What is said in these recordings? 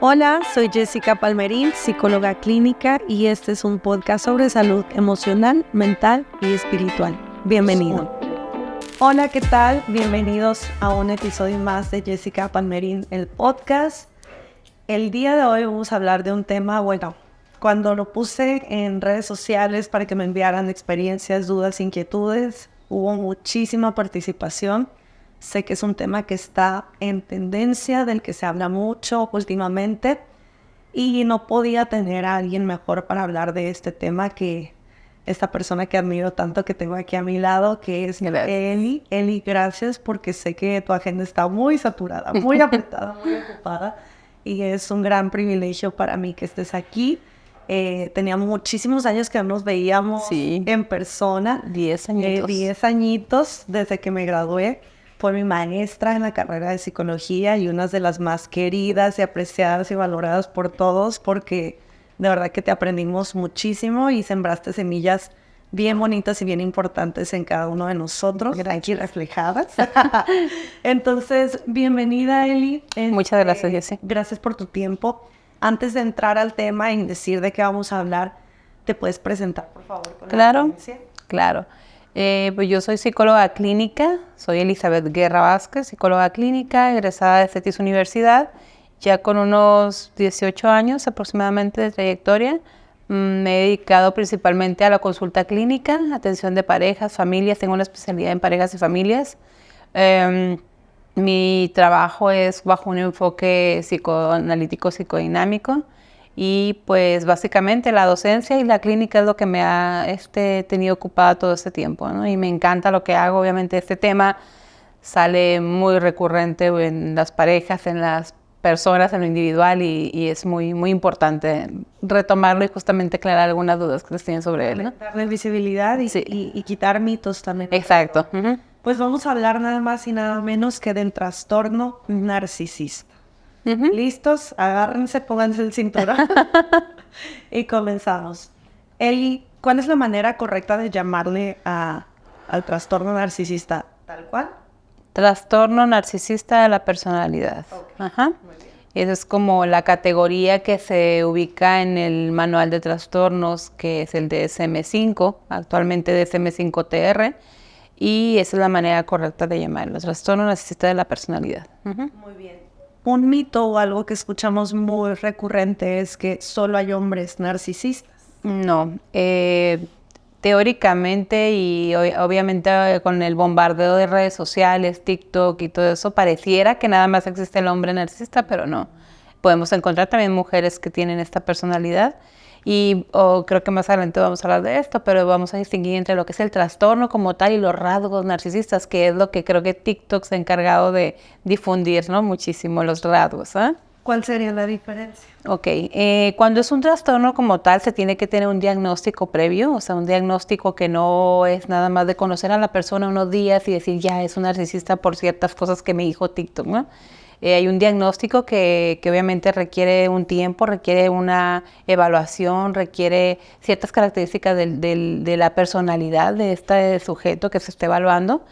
Hola, soy Jessica Palmerín, psicóloga clínica, y este es un podcast sobre salud emocional, mental y espiritual. Bienvenido. Hola, ¿qué tal? Bienvenidos a un episodio más de Jessica Palmerín, el podcast. El día de hoy vamos a hablar de un tema, cuando lo puse en redes sociales para que me enviaran experiencias, dudas, inquietudes, hubo muchísima participación. Sé que es un tema que está en tendencia, del que se habla mucho últimamente, y no podía tener a alguien mejor para hablar de este tema que esta persona que admiro tanto, que tengo aquí a mi lado, que es Eli. Eli, gracias, porque sé que tu agenda está muy saturada, muy apretada, muy ocupada, y es un gran privilegio para mí que estés aquí. Teníamos muchísimos años que no nos veíamos en persona. 10 añitos. 10 añitos desde que me gradué. Fue mi maestra en la carrera de psicología y una de las más queridas y apreciadas y valoradas por todos, porque de verdad que te aprendimos muchísimo y sembraste semillas bien bonitas y bien importantes en cada uno de nosotros, aquí reflejadas. Entonces, bienvenida, Eli. Muchas gracias, Jessy. Gracias por tu tiempo. Antes de entrar al tema y decir de qué vamos a hablar, ¿te puedes presentar, por favor? Claro. Pues yo soy psicóloga clínica, soy Elizabeth Guerra Vázquez, psicóloga clínica, egresada de CETIS Universidad, ya con unos 18 años aproximadamente de trayectoria. Me he dedicado principalmente a la consulta clínica, atención de parejas, familias, tengo una especialidad en parejas y familias. Mi trabajo es bajo un enfoque psicoanalítico, psicodinámico. Y pues básicamente la docencia y la clínica es lo que me ha tenido ocupada todo este tiempo, ¿no? Y me encanta lo que hago. Obviamente este tema sale muy recurrente en las parejas, en las personas, en lo individual, y es muy, muy importante retomarlo y justamente aclarar algunas dudas que les tienen sobre él, ¿no? Darle visibilidad y quitar mitos también. Exacto. Pues vamos a hablar nada más y nada menos que del trastorno narcisista. ¿Listos? Agárrense, pónganse el cinturón y comenzamos. Eli, ¿cuál es la manera correcta de llamarle al trastorno narcisista? ¿Tal cual? Trastorno narcisista de la personalidad. Okay. Muy bien. Esa es como la categoría que se ubica en el manual de trastornos, que es el DSM-5, actualmente DSM-5-TR, y esa es la manera correcta de llamarlo, trastorno narcisista de la personalidad. Muy bien. Un mito o algo que escuchamos muy recurrente es que solo hay hombres narcisistas. No, teóricamente y obviamente con el bombardeo de redes sociales, TikTok y todo eso, pareciera que nada más existe el hombre narcisista, pero no. Podemos encontrar también mujeres que tienen esta personalidad y creo que más adelante vamos a hablar de esto, pero vamos a distinguir entre lo que es el trastorno como tal y los rasgos narcisistas, que es lo que creo que TikTok se ha encargado de difundir, ¿no? Muchísimo los rasgos, ¿eh? ¿Cuál sería la diferencia? Ok, cuando es un trastorno como tal se tiene que tener un diagnóstico previo, o sea, un diagnóstico que no es nada más de conocer a la persona unos días y decir ya es un narcisista por ciertas cosas que me dijo TikTok, ¿no? Hay un diagnóstico que obviamente requiere un tiempo, requiere una evaluación, requiere ciertas características de la personalidad de este sujeto que se está evaluando.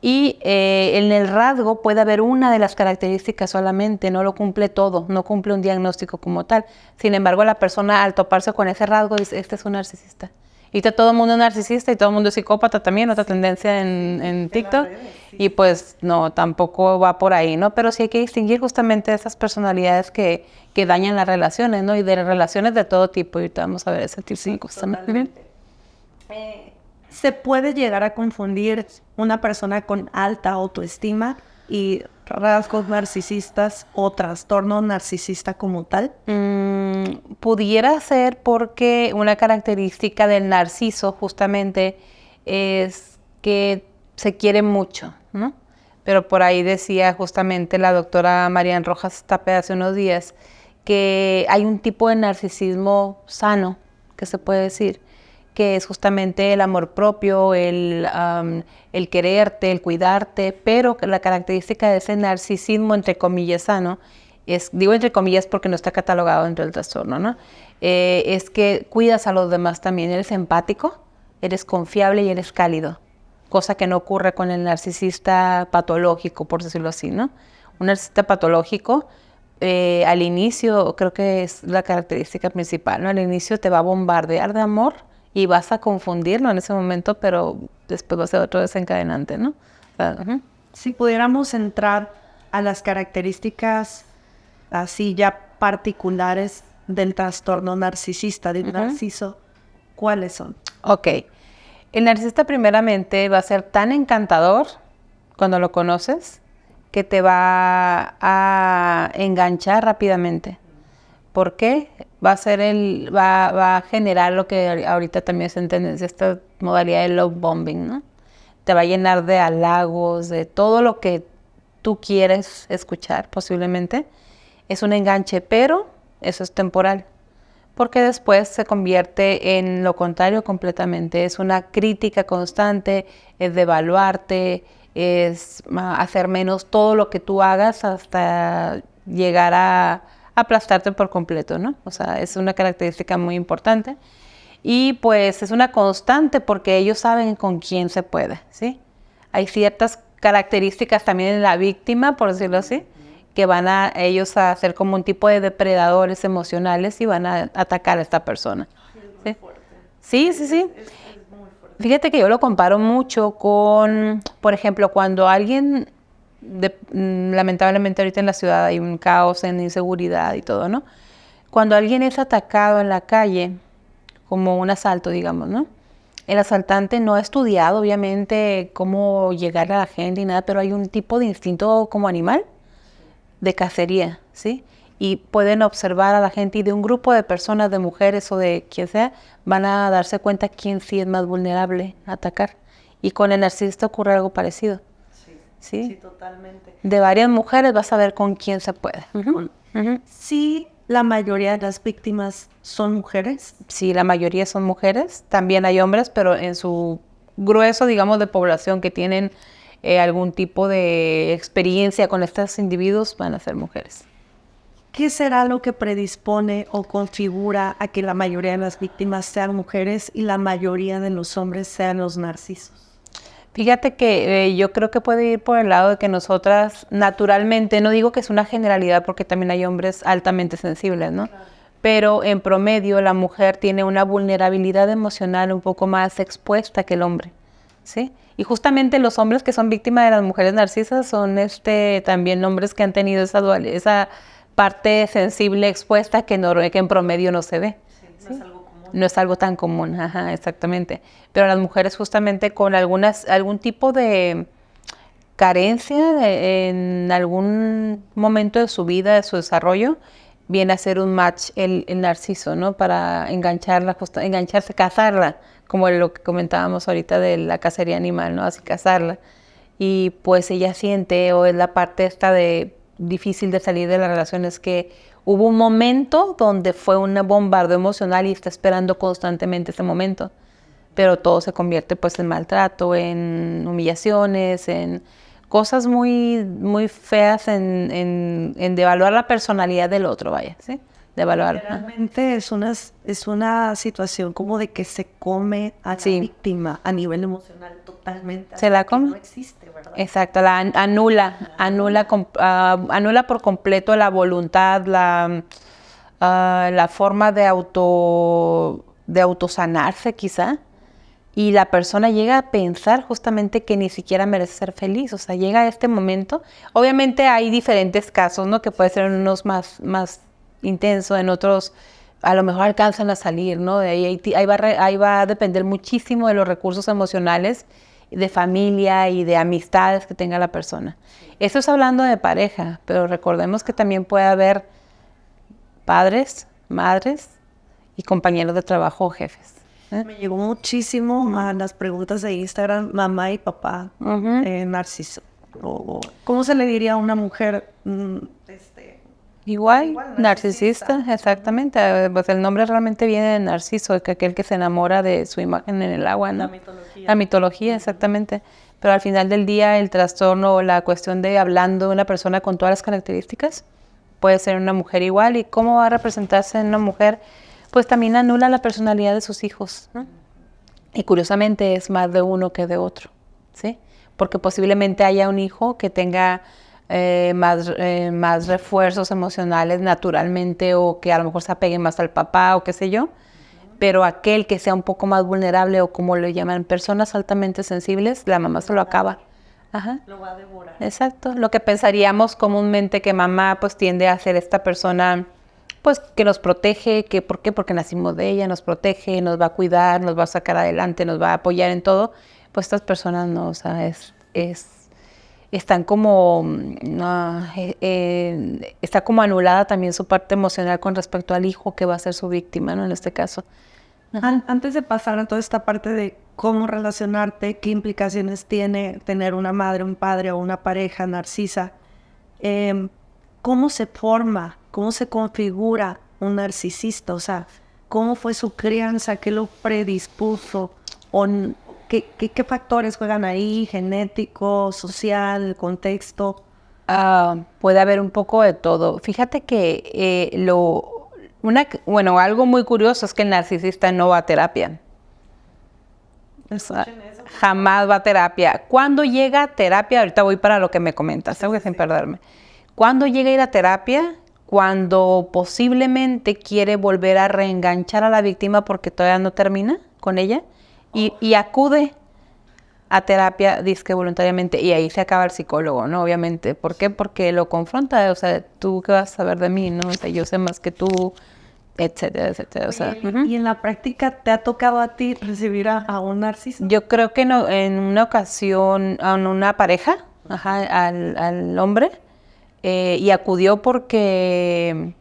Y en el rasgo puede haber una de las características solamente, no lo cumple todo, no cumple un diagnóstico como tal. Sin embargo, la persona al toparse con ese rasgo dice, este es un narcisista. Y todo el mundo es narcisista y todo el mundo es psicópata también, otra tendencia en TikTok. Y pues no, tampoco va por ahí, ¿no? Pero sí hay que distinguir justamente esas personalidades que dañan las relaciones, ¿no? Y de relaciones de todo tipo. Y ahorita vamos a ver ese tipo de cosas también. ¿Se puede llegar a confundir una persona con alta autoestima y rasgos narcisistas o trastorno narcisista como tal? Pudiera ser porque una característica del narciso justamente es que se quiere mucho, ¿no? Pero por ahí decía justamente la doctora Marian Rojas Tape hace unos días que hay un tipo de narcisismo sano, que se puede decir, que es justamente el amor propio, el quererte, el cuidarte, pero la característica de ese narcisismo, entre comillas, sano, digo entre comillas porque no está catalogado dentro del trastorno, ¿no? Es que cuidas a los demás también, eres empático, eres confiable y eres cálido, cosa que no ocurre con el narcisista patológico, por decirlo así, ¿no? Un narcisista patológico al inicio creo que es la característica principal, ¿no? Al inicio te va a bombardear de amor y vas a confundirlo en ese momento, pero después va a ser otro desencadenante, ¿no? Si pudiéramos entrar a las características así ya particulares del trastorno narcisista, del narciso, ¿cuáles son? Ok. El narcisista primeramente va a ser tan encantador cuando lo conoces que te va a enganchar rápidamente. ¿Por qué? Va a generar lo que ahorita también se entiende, esta modalidad de love bombing, ¿no? Te va a llenar de halagos, de todo lo que tú quieres escuchar posiblemente. Es un enganche, pero eso es temporal. Porque después se convierte en lo contrario completamente. Es una crítica constante, es devaluarte, es hacer menos todo lo que tú hagas hasta llegar a aplastarte por completo, ¿no? O sea, es una característica muy importante. Y pues es una constante porque ellos saben con quién se puede, ¿sí? Hay ciertas características también en la víctima, por decirlo así, que van a ellos a ser como un tipo de depredadores emocionales y van a atacar a esta persona. ¿Sí? Sí, sí, sí. Fíjate que yo lo comparo mucho con, por ejemplo, cuando alguien, lamentablemente ahorita en la ciudad hay un caos en inseguridad y todo, ¿no? Cuando alguien es atacado en la calle, como un asalto, digamos, ¿no? El asaltante no ha estudiado, obviamente, cómo llegar a la gente y nada, pero hay un tipo de instinto como animal de cacería, ¿sí? Y pueden observar a la gente y de un grupo de personas, de mujeres o de quien sea, van a darse cuenta quién sí es más vulnerable a atacar. Y con el narcisista ocurre algo parecido. Sí, totalmente. De varias mujeres vas a ver con quién se puede. Sí, la mayoría de las víctimas son mujeres. Sí, la mayoría son mujeres. También hay hombres, pero en su grueso, digamos, de población que tienen algún tipo de experiencia con estos individuos, van a ser mujeres. ¿Qué será lo que predispone o configura a que la mayoría de las víctimas sean mujeres y la mayoría de los hombres sean los narcisos? Fíjate que yo creo que puede ir por el lado de que nosotras naturalmente, no digo que es una generalidad porque también hay hombres altamente sensibles, ¿no? Claro. Pero en promedio la mujer tiene una vulnerabilidad emocional un poco más expuesta que el hombre, ¿sí? Y justamente los hombres que son víctimas de las mujeres narcisas son también hombres que han tenido esa parte sensible expuesta que en promedio no se ve. Sí, no es algo común. No es algo tan común, ajá, exactamente. Pero las mujeres justamente con algún tipo de carencia en algún momento de su vida, de su desarrollo, viene a ser un match el narciso, ¿no? Para engancharse, cazarla, como lo que comentábamos ahorita de la cacería animal, ¿no? Así cazarla. Y pues ella siente, o es la parte esta de difícil de salir de la relación, es que hubo un momento donde fue un bombardeo emocional y está esperando constantemente ese momento. Pero todo se convierte pues en maltrato, en humillaciones, en cosas muy, muy feas, en devaluar la personalidad del otro, vaya, ¿sí? Devaluar. Realmente es una situación como de que se come a la víctima a nivel emocional totalmente. Se la come. No existe, ¿verdad? Exacto, la anula por completo la voluntad, la forma de autosanarse quizá. Y la persona llega a pensar justamente que ni siquiera merece ser feliz. O sea, llega a este momento. Obviamente hay diferentes casos, ¿no? Que puede ser en unos más intensos, en otros a lo mejor alcanzan a salir, ¿no? Ahí va a depender muchísimo de los recursos emocionales, de familia y de amistades que tenga la persona. Eso es hablando de pareja, pero recordemos que también puede haber padres, madres y compañeros de trabajo o jefes. Me llegó muchísimo a las preguntas de Instagram, mamá y papá, narciso. ¿Cómo se le diría a una mujer? Igual narcisista, exactamente. Pues el nombre realmente viene de Narciso, que aquel que se enamora de su imagen en el agua, ¿no? La mitología, exactamente. Pero al final del día, el trastorno o la cuestión de hablando de una persona con todas las características, puede ser una mujer igual. ¿Y cómo va a representarse en una mujer? Pues también anula la personalidad de sus hijos, ¿no? Y curiosamente es más de uno que de otro, ¿sí? Porque posiblemente haya un hijo que tenga más refuerzos emocionales naturalmente, o que a lo mejor se apeguen más al papá o qué sé yo. Pero aquel que sea un poco más vulnerable, o como le llaman, personas altamente sensibles, la mamá se lo acaba. Ajá. Lo va a devorar. Exacto. Lo que pensaríamos comúnmente que mamá pues tiende a ser esta persona pues que nos protege, que ¿por qué? Porque nacimos de ella, nos protege, nos va a cuidar, nos va a sacar adelante, nos va a apoyar en todo. Pues estas personas no, o sea, están como, está como anulada también su parte emocional con respecto al hijo que va a ser su víctima, ¿no? En este caso. Antes de pasar a toda esta parte de cómo relacionarte, qué implicaciones tiene tener una madre, un padre o una pareja narcisa, ¿cómo se forma, cómo se configura un narcisista? O sea, ¿cómo fue su crianza? ¿Qué lo predispuso? ¿O qué factores juegan ahí? ¿Genético, social, contexto? Puede haber un poco de todo. Fíjate que algo muy curioso es que el narcisista no va a terapia. Jamás va a terapia. Cuando llega a terapia, ahorita voy para lo que me comentas, tengo que sin perderme. Cuando llega a ir a terapia, cuando posiblemente quiere volver a reenganchar a la víctima porque todavía no termina con ella, y acude a terapia, dizque voluntariamente, y ahí se acaba el psicólogo, ¿no? Obviamente. ¿Por qué? Porque lo confronta, o sea, ¿tú qué vas a saber de mí, no? O sea, yo sé más que tú, etcétera, etcétera. O sea, ¿Y en la práctica te ha tocado a ti recibir a un narciso? Yo creo que no, en una ocasión, a una pareja, al hombre, y acudió porque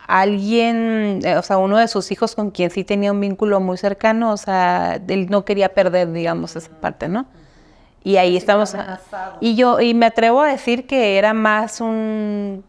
alguien, o sea, uno de sus hijos con quien sí tenía un vínculo muy cercano, o sea, él no quería perder, digamos, esa parte, ¿no? Y ahí estamos. Y me atrevo a decir que era más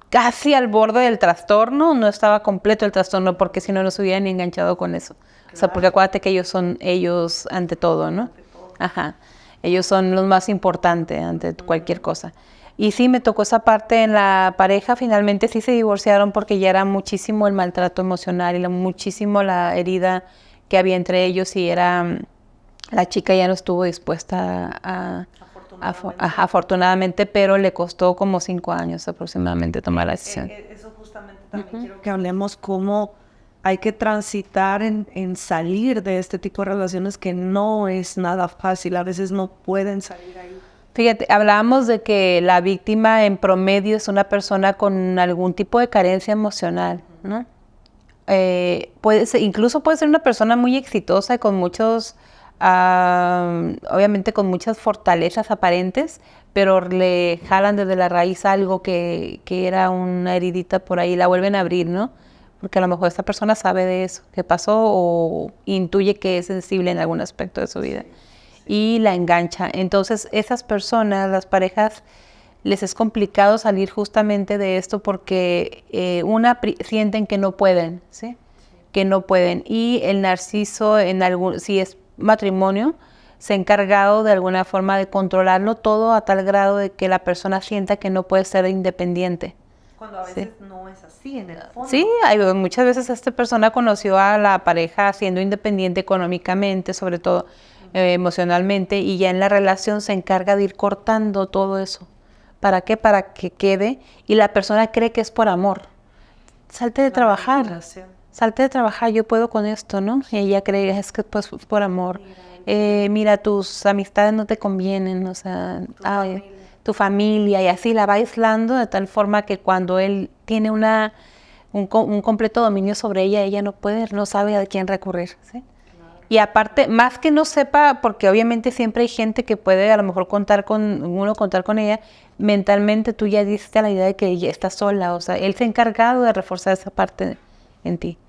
casi al borde del trastorno, no estaba completo el trastorno, porque si no, no se hubieran enganchado con eso. Claro. O sea, porque acuérdate que ellos son ellos ante todo, ¿no? Ante todo. Ajá. Ellos son los más importantes ante cualquier cosa. Y sí, me tocó esa parte en la pareja. Finalmente sí se divorciaron porque ya era muchísimo el maltrato emocional y muchísimo la herida que había entre ellos, y la chica ya no estuvo dispuesta afortunadamente, pero le costó como 5 años aproximadamente tomar la decisión. Eso justamente también quiero que hablemos cómo hay que transitar en salir de este tipo de relaciones, que no es nada fácil, a veces no pueden salir ahí. Fíjate, hablábamos de que la víctima en promedio es una persona con algún tipo de carencia emocional, ¿no? Incluso puede ser una persona muy exitosa y con muchos, obviamente con muchas fortalezas aparentes, pero le jalan desde la raíz algo que era una heridita por ahí, la vuelven a abrir, ¿no? Porque a lo mejor esta persona sabe de eso, que pasó, o intuye que es sensible en algún aspecto de su vida. Y la engancha. Entonces, esas personas, las parejas, les es complicado salir justamente de esto porque sienten que no pueden, ¿sí? Que no pueden. Y el narciso, si es matrimonio, se ha encargado de alguna forma de controlarlo todo a tal grado de que la persona sienta que no puede ser independiente. Cuando a veces no es así en el fondo. Sí, muchas veces esta persona conoció a la pareja siendo independiente económicamente, sobre todo emocionalmente, y ya en la relación se encarga de ir cortando todo eso. ¿Para qué? Para que quede, y la persona cree que es por amor. Salte de trabajar, yo puedo con esto, ¿no? Y ella cree es que pues por amor. Mira, tus amistades no te convienen, o sea, tu familia, y así la va aislando de tal forma que cuando él tiene un completo dominio sobre ella, ella no sabe a quién recurrir, ¿sí? Y aparte, más que no sepa, porque obviamente siempre hay gente que puede a lo mejor contar con ella, mentalmente tú ya diste la idea de que ella está sola, o sea, él se ha encargado de reforzar esa parte en ti.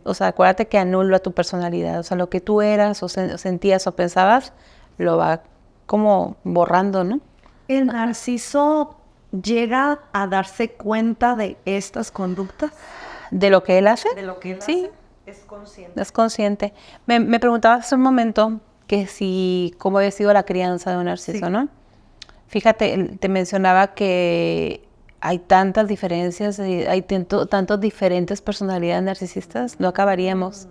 O sea, acuérdate que anula tu personalidad, o sea, lo que tú eras o sentías o pensabas, lo va como borrando, ¿no? ¿El narciso llega a darse cuenta de estas conductas? ¿De lo que él hace? De lo que él sí. hace. Es consciente. Es consciente. Me preguntabas hace un momento que cómo había sido la crianza de un narciso, sí. ¿No? Fíjate, te mencionaba que hay tantas diferencias, hay tantos diferentes personalidades narcisistas, no acabaríamos,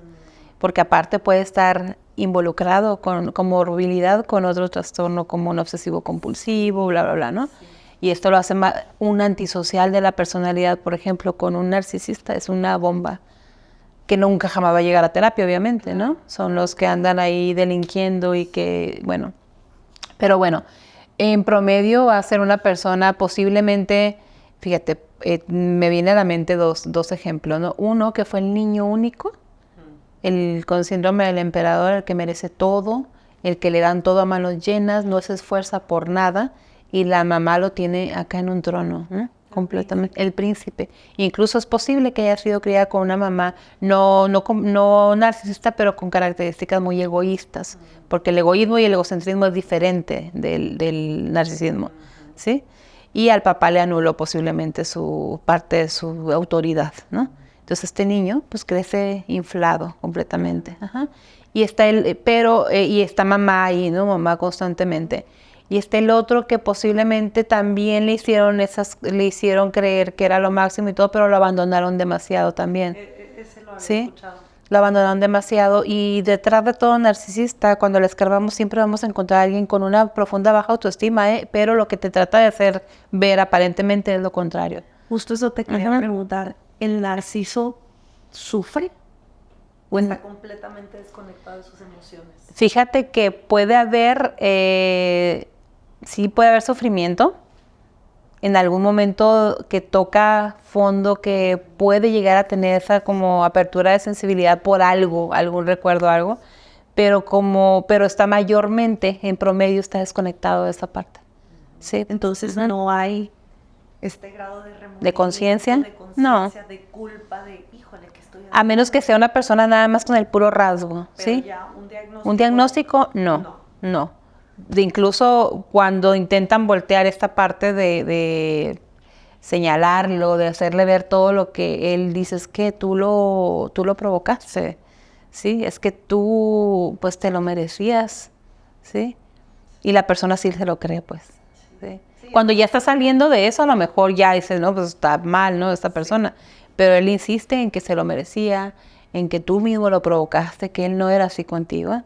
porque aparte puede estar involucrado con comorbilidad con otro trastorno como un obsesivo compulsivo, bla, bla, bla, ¿no? Sí. Y esto lo hace un antisocial de la personalidad, por ejemplo, con un narcisista, es una bomba que nunca jamás va a llegar a terapia, obviamente, ¿no? Son los que andan ahí delinquiendo y que, bueno. Pero bueno, en promedio va a ser una persona posiblemente, fíjate, me viene a la mente dos ejemplos, ¿no? Uno que fue el niño único, el con síndrome del emperador, el que merece todo, el que le dan todo a manos llenas, no se esfuerza por nada, y la mamá lo tiene acá en un trono, completamente, el príncipe. Incluso es posible que haya sido criada con una mamá no narcisista, pero con características muy egoístas, porque el egoísmo y el egocentrismo es diferente del narcisismo, ¿sí? Y al papá le anuló posiblemente su parte de su autoridad, ¿no? Entonces este niño pues crece inflado completamente. Ajá. Y está y está mamá ahí, ¿no? Mamá constantemente. Y está el otro que posiblemente también le hicieron creer que era lo máximo y todo, pero lo abandonaron demasiado también. Ese lo había escuchado. Lo abandonaron demasiado. Y detrás de todo narcisista, cuando le escarbamos, siempre vamos a encontrar a alguien con una profunda baja autoestima, pero lo que te trata de hacer ver aparentemente es lo contrario. Justo eso te quería preguntar. ¿El narciso sufre o está completamente desconectado de sus emociones? Fíjate que puede haber, sí puede haber sufrimiento en algún momento que toca fondo, que puede llegar a tener esa como apertura de sensibilidad por algo, algún recuerdo, algo, pero está mayormente, en promedio, está desconectado de esa parte. ¿Sí? Entonces no hay este grado de remordimiento, ¿De conciencia? No. De culpa, de híjole, que estoy haciendo. A menos que sea una persona nada más con el puro rasgo, pero ¿sí? Ya Un diagnóstico, no. Incluso cuando intentan voltear esta parte de señalarlo, de hacerle ver todo lo que él dice, es que tú lo provocaste, ¿sí? Es que tú, pues, te lo merecías, ¿sí? Y la persona sí se lo cree, pues, ¿sí? Cuando ya está saliendo de eso, a lo mejor ya dices, no, pues está mal, ¿no? Esta persona. Pero él insiste en que se lo merecía, en que tú mismo lo provocaste, que él no era así contigo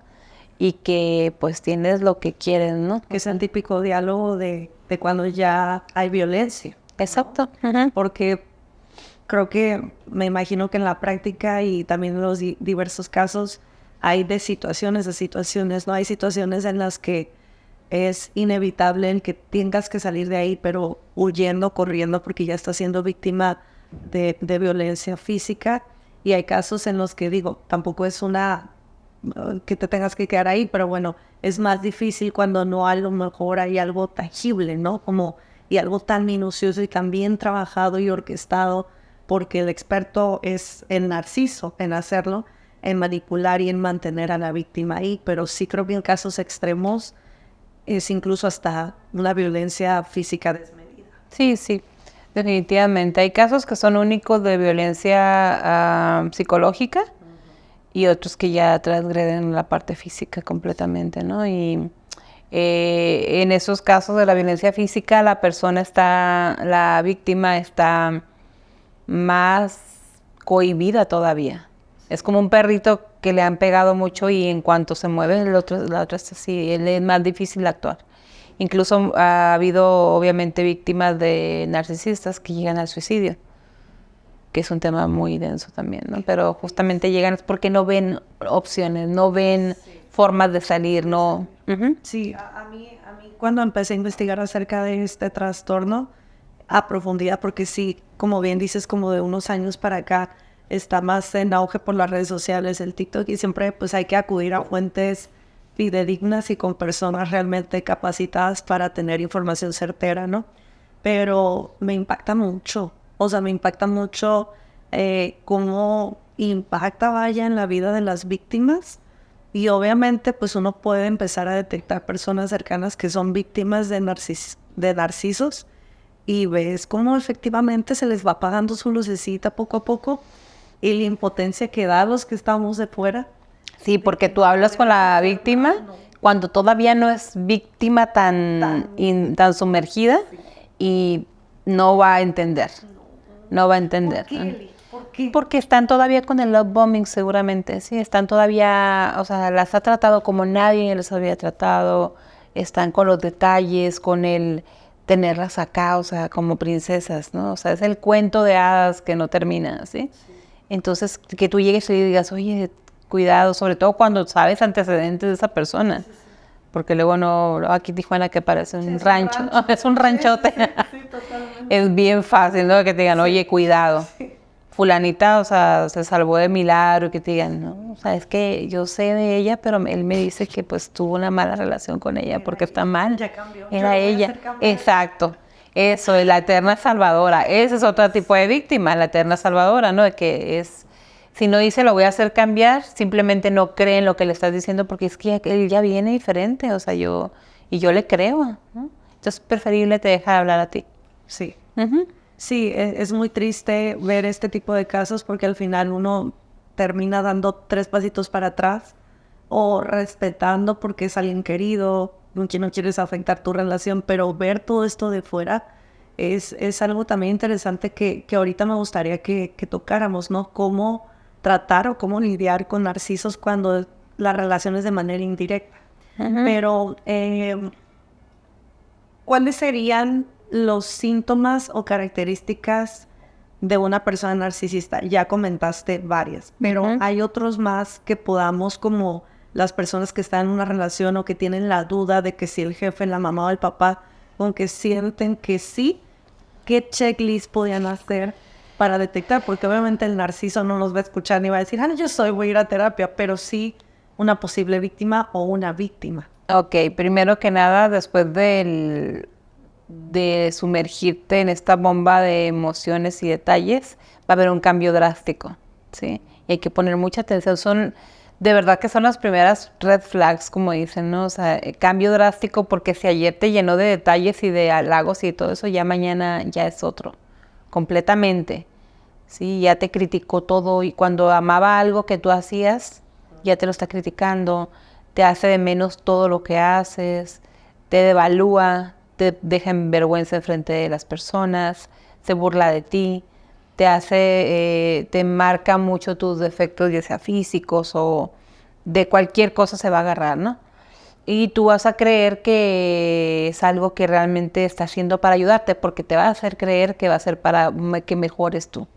y que pues tienes lo que quieres, ¿no? Que es el típico diálogo de cuando ya hay violencia. Exacto. ¿No? Porque creo que me imagino que en la práctica y también en los diversos casos hay de situaciones, ¿no? Hay situaciones en las que es inevitable el que tengas que salir de ahí, pero huyendo, corriendo, porque ya estás siendo víctima de violencia física. Y hay casos en los que, digo, tampoco es que te tengas que quedar ahí, pero bueno, es más difícil cuando no a lo mejor hay algo tangible, ¿no? Y algo tan minucioso y tan bien trabajado y orquestado, porque el experto es el narciso en hacerlo, en manipular y en mantener a la víctima ahí. Pero sí creo que en casos extremos es incluso hasta una violencia física desmedida. Sí, definitivamente. Hay casos que son únicos de violencia psicológica y otros que ya transgreden la parte física completamente, ¿no? Y en esos casos de la violencia física, la víctima está más cohibida todavía. Es como un perrito que le han pegado mucho y en cuanto se mueve, la otra está así, es más difícil actuar. Incluso ha habido, obviamente, víctimas de narcisistas que llegan al suicidio, que es un tema muy denso también, ¿no? Pero justamente llegan porque no ven opciones, no ven formas de salir, no. Sí, a mí cuando empecé a investigar acerca de este trastorno a profundidad, porque sí, como bien dices, como de unos años para acá, está más en auge por las redes sociales, el TikTok, y siempre pues hay que acudir a fuentes fidedignas y con personas realmente capacitadas para tener información certera, ¿no? Pero me impacta mucho, cómo impacta, vaya, en la vida de las víctimas. Y obviamente pues uno puede empezar a detectar personas cercanas que son víctimas de narcisos y ves cómo efectivamente se les va apagando su lucecita poco a poco y la impotencia que da a los que estamos de fuera. Sí, porque tú hablas con la víctima cuando todavía no es víctima tan sumergida y no va a entender. No va a entender. ¿Por qué? Porque están todavía con el love bombing seguramente, sí, están todavía, o sea, las ha tratado como nadie les había tratado, están con los detalles, con el tenerlas acá, o sea, como princesas, ¿no? O sea, es el cuento de hadas que no termina, ¿sí? Entonces, que tú llegues y digas, oye, cuidado, sobre todo cuando sabes antecedentes de esa persona. Porque luego no, aquí en Tijuana que parece un rancho, es un ranchote. Sí, totalmente. Es bien fácil, ¿no? Que te digan, oye, cuidado. Fulanita, o sea, se salvó de milagro, que te digan, no, o sea, es que yo sé de ella, pero él me dice que pues tuvo una mala relación con ella porque está mal. Ya cambió. Era ella. Exacto. Eso, es la eterna salvadora. Ese es otro tipo de víctima, la eterna salvadora, ¿no? De que es, si no dice lo voy a hacer cambiar, simplemente no cree en lo que le estás diciendo porque es que él ya viene diferente, o sea, yo le creo, ¿no? Entonces, preferible te deja de hablar a ti. Sí. Uh-huh. Sí, es muy triste ver este tipo de casos porque al final uno termina dando 3 pasitos para atrás o respetando porque es alguien querido, con quien no quieres afectar tu relación, pero ver todo esto de fuera es algo también interesante que ahorita me gustaría que tocáramos, ¿no? Cómo tratar o cómo lidiar con narcisos cuando la relación es de manera indirecta. Uh-huh. Pero, ¿cuáles serían los síntomas o características de una persona narcisista? Ya comentaste varias, pero Uh-huh. hay otros más que podamos, como las personas que están en una relación o que tienen la duda de que si el jefe, la mamá o el papá, aunque sienten que sí, ¿qué checklist podían hacer para detectar? Porque obviamente el narciso no nos va a escuchar ni va a decir, voy a ir a terapia, pero sí una posible víctima o una víctima. Ok, primero que nada, después de sumergirte en esta bomba de emociones y detalles, va a haber un cambio drástico, ¿sí? Y hay que poner mucha atención. De verdad que son las primeras red flags, como dicen, ¿no? O sea, cambio drástico porque si ayer te llenó de detalles y de halagos y todo eso, ya mañana ya es otro, completamente, ¿sí? Ya te criticó todo y cuando amaba algo que tú hacías, ya te lo está criticando, te hace de menos todo lo que haces, te devalúa, te deja en vergüenza frente de las personas, se burla de ti, te marca mucho tus defectos, ya sea físicos o de cualquier cosa se va a agarrar, ¿no? Y tú vas a creer que es algo que realmente está haciendo para ayudarte, porque te va a hacer creer que va a ser para que mejores tú,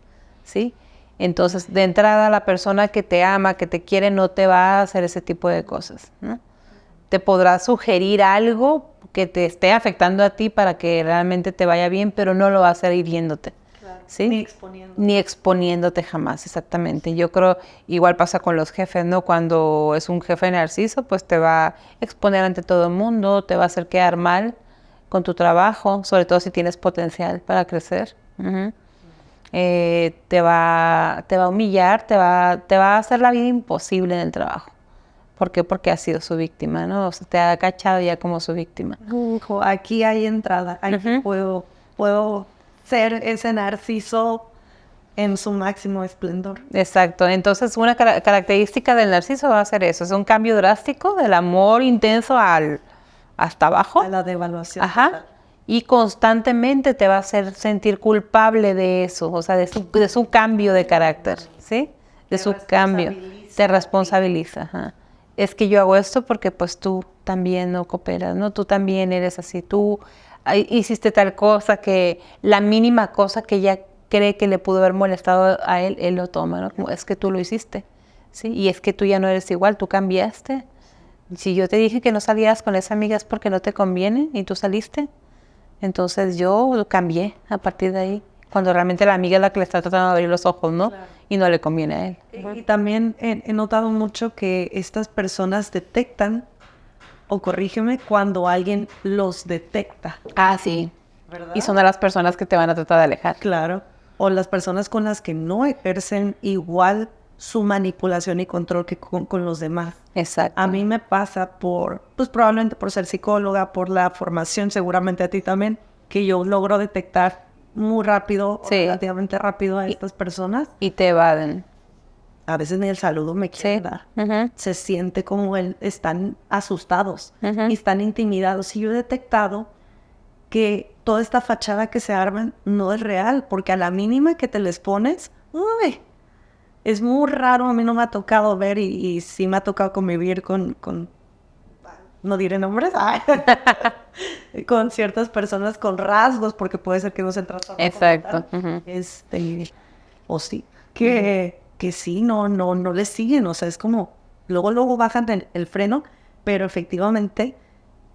¿sí? Entonces, de entrada, la persona que te ama, que te quiere, no te va a hacer ese tipo de cosas, ¿no? Te podrá sugerir algo que te esté afectando a ti para que realmente te vaya bien, pero no lo va a hacer hiriéndote. Claro. ¿Sí? Ni exponiéndote jamás, exactamente. Yo creo, igual pasa con los jefes, ¿no? Cuando es un jefe narciso, pues te va a exponer ante todo el mundo, te va a hacer quedar mal con tu trabajo, sobre todo si tienes potencial para crecer. Uh-huh. Te va a humillar, te va a hacer la vida imposible en el trabajo. ¿Por qué? Porque has sido su víctima, ¿no? O sea, te ha cachado ya como su víctima. Aquí hay entrada, aquí Uh-huh. puedo ser ese narciso en su máximo esplendor. Exacto. Entonces, una característica del narciso va a ser eso. Es un cambio drástico del amor intenso hasta abajo. A la devaluación. Ajá. Total. Y constantemente te va a hacer sentir culpable de eso, o sea, de su cambio de carácter, ¿sí? De su cambio. Te responsabiliza. Ajá. Es que yo hago esto porque pues tú también no cooperas, ¿no? Tú también eres así, tú hiciste tal cosa que la mínima cosa que ella cree que le pudo haber molestado a él lo toma, ¿no? Como es que tú lo hiciste, ¿sí? Y es que tú ya no eres igual, tú cambiaste. Si yo te dije que no salías con esa amiga es porque no te conviene y tú saliste. Entonces yo cambié a partir de ahí, cuando realmente la amiga es la que le está tratando de abrir los ojos, ¿no? Claro. Y no le conviene a él. Y también he notado mucho que estas personas detectan, o corrígeme, cuando alguien los detecta. Ah, sí. ¿Verdad? Y son de las personas que te van a tratar de alejar. Claro. O las personas con las que no ejercen igual su manipulación y control que con los demás. Exacto. A mí me pasa pues probablemente por ser psicóloga, por la formación, seguramente a ti también, que yo logro detectar muy rápido, sí, o relativamente rápido a estas personas. Y te evaden. A veces ni el saludo me quieren sí. dar. Uh-huh. Se siente como están asustados uh-huh. y están intimidados. Y yo he detectado que toda esta fachada que se arman no es real, porque a la mínima que te les pones, ¡uy! Es muy raro, a mí no me ha tocado ver y sí me ha tocado convivir con no diré nombres, con ciertas personas con rasgos, porque puede ser que no se trata de Exacto. O sí, que sí, no les siguen, o sea, es como, luego bajan el freno, pero efectivamente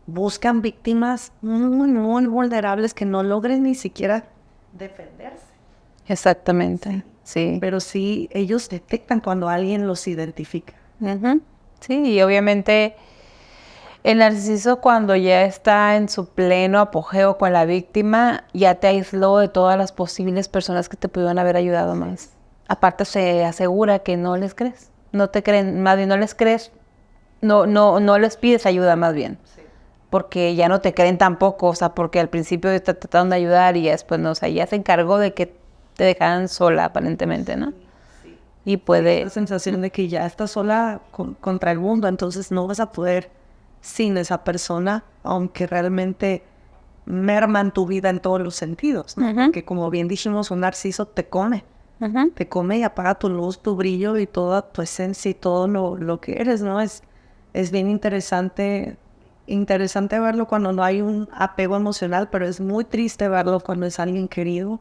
buscan víctimas muy vulnerables que no logren ni siquiera defenderse. Exactamente, sí. Pero sí, ellos detectan cuando alguien los identifica. Sí, y obviamente el narciso cuando ya está en su pleno apogeo con la víctima, ya te aisló de todas las posibles personas que te pudieran haber ayudado más. Aparte se asegura que no les crees, no te creen, más bien no les crees, no les pides ayuda más bien. Sí. Porque ya no te creen tampoco, o sea, porque al principio te trataron de ayudar y ya después no, o sea, ya se encargó de que te dejaran sola aparentemente, ¿no? Sí. Y puede... La sensación de que ya estás sola contra el mundo, entonces no vas a poder sin esa persona, aunque realmente merman tu vida en todos los sentidos, ¿no? Porque como bien dijimos, un narciso te come y apaga tu luz, tu brillo y toda tu esencia y todo lo que eres, ¿no? Es bien interesante verlo cuando no hay un apego emocional, pero es muy triste verlo cuando es alguien querido,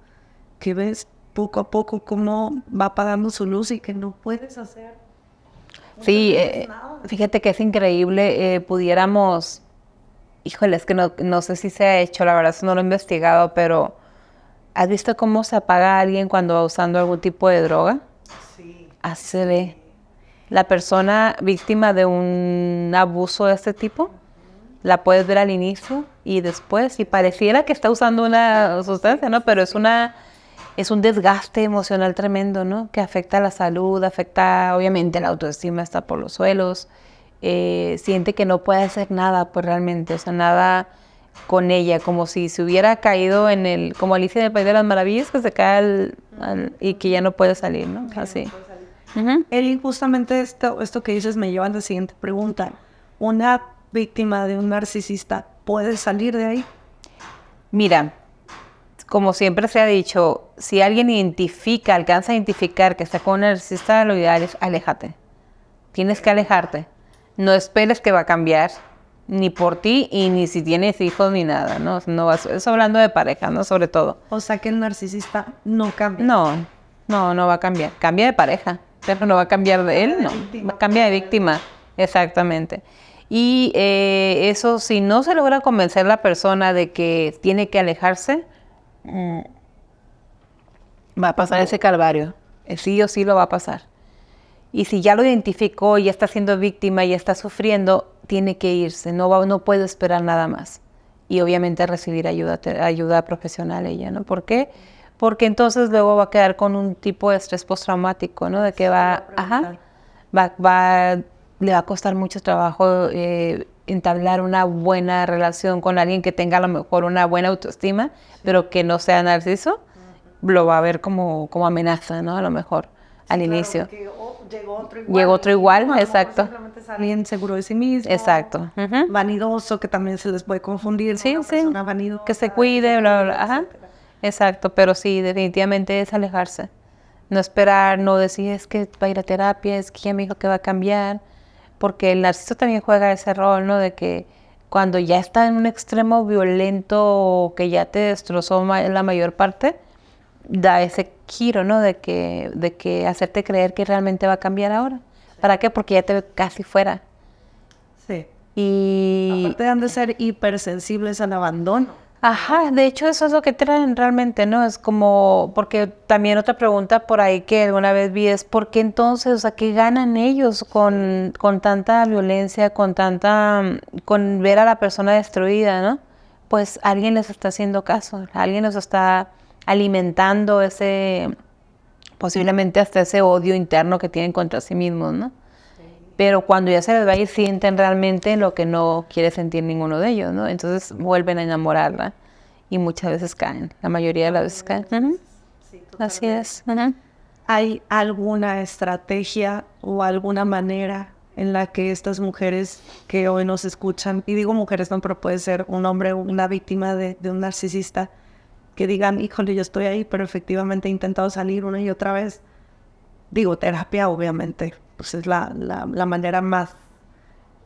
que ves poco a poco cómo va apagando su luz y que no puedes hacer. Sí, fíjate que es increíble, pudiéramos, híjole, es que no sé si se ha hecho, la verdad eso no lo he investigado, pero ¿has visto cómo se apaga a alguien cuando va usando algún tipo de droga? Sí. Así se ve. La persona víctima de un abuso de este tipo, la puedes ver al inicio y después, y pareciera que está usando una sustancia, ¿no? Pero es un desgaste emocional tremendo, ¿no? Que afecta a la salud, afecta, obviamente, la autoestima está por los suelos. Siente que no puede hacer nada, pues realmente, o sea, nada con ella, como si se hubiera caído como Alicia en el País de las Maravillas, que se cae y que ya no puede salir, ¿no? Así. Eli, justamente esto que dices me lleva a la siguiente pregunta. ¿Una víctima de un narcisista puede salir de ahí? Mira, como siempre se ha dicho, si alguien alcanza a identificar que está con un narcisista, lo ideal es aléjate. Tienes que alejarte. No esperes que va a cambiar, ni por ti, y ni si tienes hijos, ni nada, ¿no? Eso hablando de pareja, ¿no? Sobre todo. O sea que el narcisista no cambia. No va a cambiar. Cambia de pareja, pero no va a cambiar de él, no. Cambia de víctima, exactamente. Y eso, si no se logra convencer la persona de que tiene que alejarse, va a pasar ese calvario. Sí o sí lo va a pasar. Y si ya lo identificó, ya está siendo víctima, ya está sufriendo, tiene que irse. No puede esperar nada más. Y obviamente recibir ayuda profesional ella, ¿no? ¿Por qué? Porque entonces luego va a quedar con un tipo de estrés postraumático, ¿no? De que le va a costar mucho trabajo entablar una buena relación con alguien que tenga a lo mejor una buena autoestima, pero que no sea narciso, lo va a ver como amenaza, ¿no? A lo mejor, al inicio. Llegó otro igual, exacto. Simplemente es alguien seguro de sí mismo. Exacto. Vanidoso, que también se les puede confundir. Sí, una persona vanidosa, que se cuide, bla, bla, bla. Exacto, pero sí, definitivamente es alejarse. No esperar, no decir es que va a ir a terapia, es que ya me dijo que va a cambiar. Porque el narciso también juega ese rol, ¿no? De que cuando ya está en un extremo violento o que ya te destrozó la mayor parte, da ese giro, ¿no? De que hacerte creer que realmente va a cambiar ahora. Sí. ¿Para qué? Porque ya te ve casi fuera. Sí. Y aparte han de ser hipersensibles al abandono. Ajá, de hecho eso es lo que traen realmente, ¿no? Es como, porque también otra pregunta por ahí que alguna vez vi es, ¿por qué entonces, o sea, qué ganan ellos con tanta violencia, con ver a la persona destruida, ¿no? Pues alguien les está haciendo caso, alguien los está alimentando posiblemente hasta ese odio interno que tienen contra sí mismos, ¿no? Pero cuando ya se les va a ir, sienten realmente lo que no quiere sentir ninguno de ellos, ¿no? Entonces vuelven a enamorarla y muchas veces caen. La mayoría de las veces caen. Sí, así es. ¿Hay alguna estrategia o alguna manera en la que estas mujeres que hoy nos escuchan, y digo mujeres, no, pero puede ser un hombre o una vícima de un narcisista, que digan, híjole, yo estoy ahí, pero efectivamente he intentado salir una y otra vez? Digo, terapia, obviamente. Pues es la manera más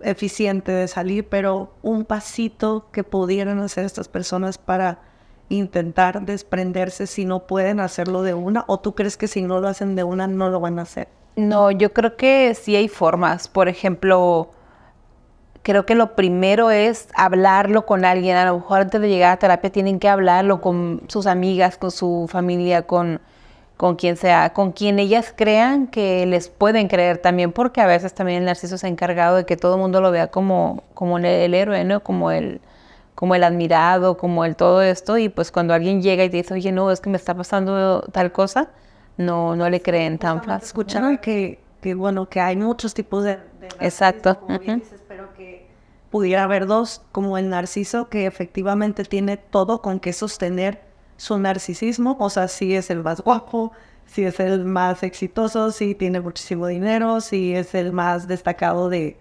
eficiente de salir, pero un pasito que pudieran hacer estas personas para intentar desprenderse si no pueden hacerlo de una, o tú crees que si no lo hacen de una no lo van a hacer? No, yo creo que sí hay formas. Por ejemplo, creo que lo primero es hablarlo con alguien. A lo mejor antes de llegar a terapia tienen que hablarlo con sus amigas, con su familia, con quien sea, con quien ellas crean que les pueden creer también, porque a veces también el narciso se ha encargado de que todo el mundo lo vea como el héroe, ¿no? Como el admirado, como el todo esto, y pues cuando alguien llega y te dice, oye, no, es que me está pasando tal cosa, no le creen tan fácil. Escucharon que bueno, que hay muchos tipos de Exacto. como bien dices, pero que pudiera haber dos, como el narciso que efectivamente tiene todo con que sostener su narcisismo, o sea, si es el más guapo, si es el más exitoso, si tiene muchísimo dinero, si es el más destacado de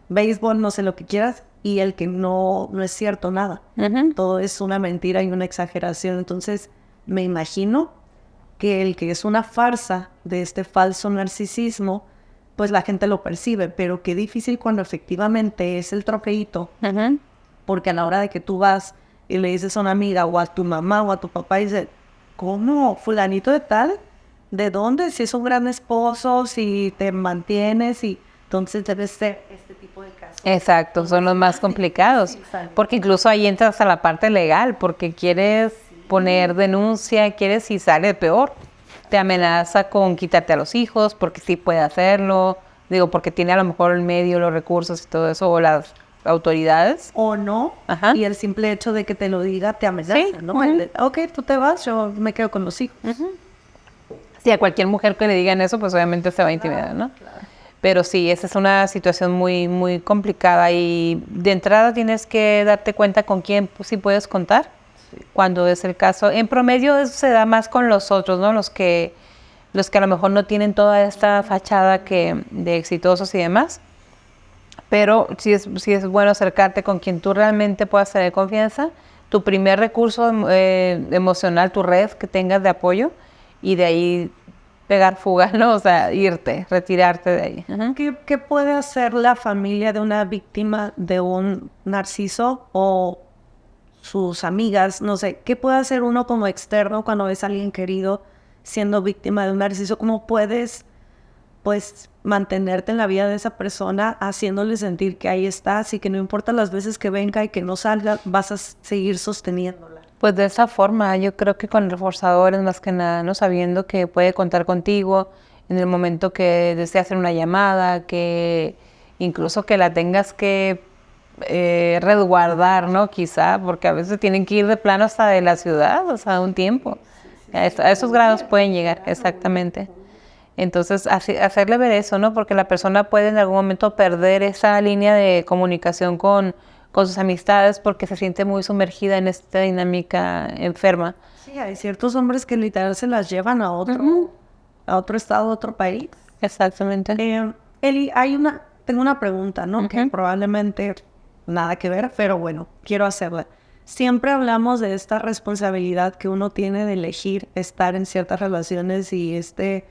béisbol, no sé lo que quieras, y el que no es cierto nada. Todo es una mentira y una exageración. Entonces, me imagino que el que es una farsa de este falso narcisismo, pues la gente lo percibe, pero qué difícil cuando efectivamente es el trofeíto, porque a la hora de que tú vas y le dices a una amiga o a tu mamá o a tu papá, y dice, ¿cómo? ¿Fulanito de tal? ¿De dónde? Si es un gran esposo, si te mantienes, y entonces debe ser este tipo de casos. Exacto, son los más complicados, Sí, porque incluso ahí entra hasta la parte legal, porque quieres poner denuncia, quieres y sale peor. Te amenaza con quitarte a los hijos, porque sí puede hacerlo, digo, porque tiene a lo mejor el medio, los recursos y todo eso, o las autoridades. O no, Ajá. y el simple hecho de que te lo diga te amenaza, Sí. ¿no? Ok, tú te vas, yo me quedo con los hijos. Sí, a cualquier mujer que le digan eso, pues obviamente se va a intimidar, ¿no? Claro. Pero sí, esa es una situación muy, muy complicada y de entrada tienes que darte cuenta con quién sí puedes contar cuando es el caso. En promedio eso se da más con los otros, ¿no? Los que a lo mejor no tienen toda esta fachada de exitosos y demás. Pero sí es bueno acercarte con quien tú realmente puedas tener confianza, tu primer recurso emocional, tu red que tengas de apoyo, y de ahí pegar fuga, ¿no? O sea, retirarte de ahí. ¿Qué puede hacer la familia de una víctima de un narciso o sus amigas? No sé, ¿qué puede hacer uno como externo cuando ves a alguien querido siendo víctima de un narciso? ¿Cómo puedes, pues, mantenerte en la vida de esa persona haciéndole sentir que ahí estás y que no importa las veces que venga y que no salga, vas a seguir sosteniéndola? Pues de esa forma, yo creo que con reforzadores más que nada, ¿no? Sabiendo que puede contar contigo en el momento que desee hacer una llamada, que incluso que la tengas que resguardar, ¿no? Quizá, porque a veces tienen que ir de plano hasta de la ciudad, o sea, un tiempo. A esos grados pueden llegar, exactamente. Entonces, hacerle ver eso, ¿no? Porque la persona puede en algún momento perder esa línea de comunicación con sus amistades porque se siente muy sumergida en esta dinámica enferma. Sí, hay ciertos hombres que literal se las llevan a otro estado, a otro país. Exactamente. Eli, tengo una pregunta, ¿no? Que probablemente nada que ver, pero bueno, quiero hacerla. Siempre hablamos de esta responsabilidad que uno tiene de elegir estar en ciertas relaciones y esta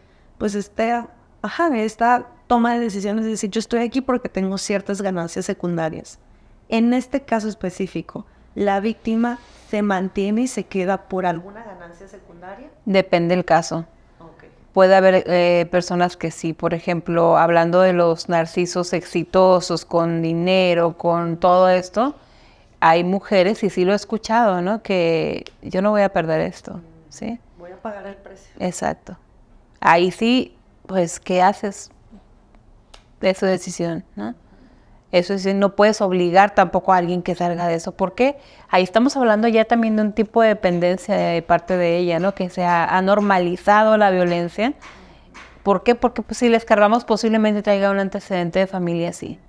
toma de decisiones, de decir, yo estoy aquí porque tengo ciertas ganancias secundarias. En este caso específico, ¿la víctima se mantiene y se queda por alguna ganancia secundaria? Depende del caso. Okay. Puede haber personas que sí, por ejemplo, hablando de los narcisos exitosos, con dinero, con todo esto, hay mujeres, y sí lo he escuchado, ¿no? Que yo no voy a perder esto, ¿sí? Voy a pagar el precio. Exacto. Ahí sí, pues, ¿qué haces? Es su decisión, ¿no? Eso es, no puedes obligar tampoco a alguien que salga de eso, porque ahí estamos hablando ya también de un tipo de dependencia de parte de ella, ¿no? Que se ha normalizado la violencia. ¿Por qué? Porque pues, si le escarbamos posiblemente traiga un antecedente de familia así.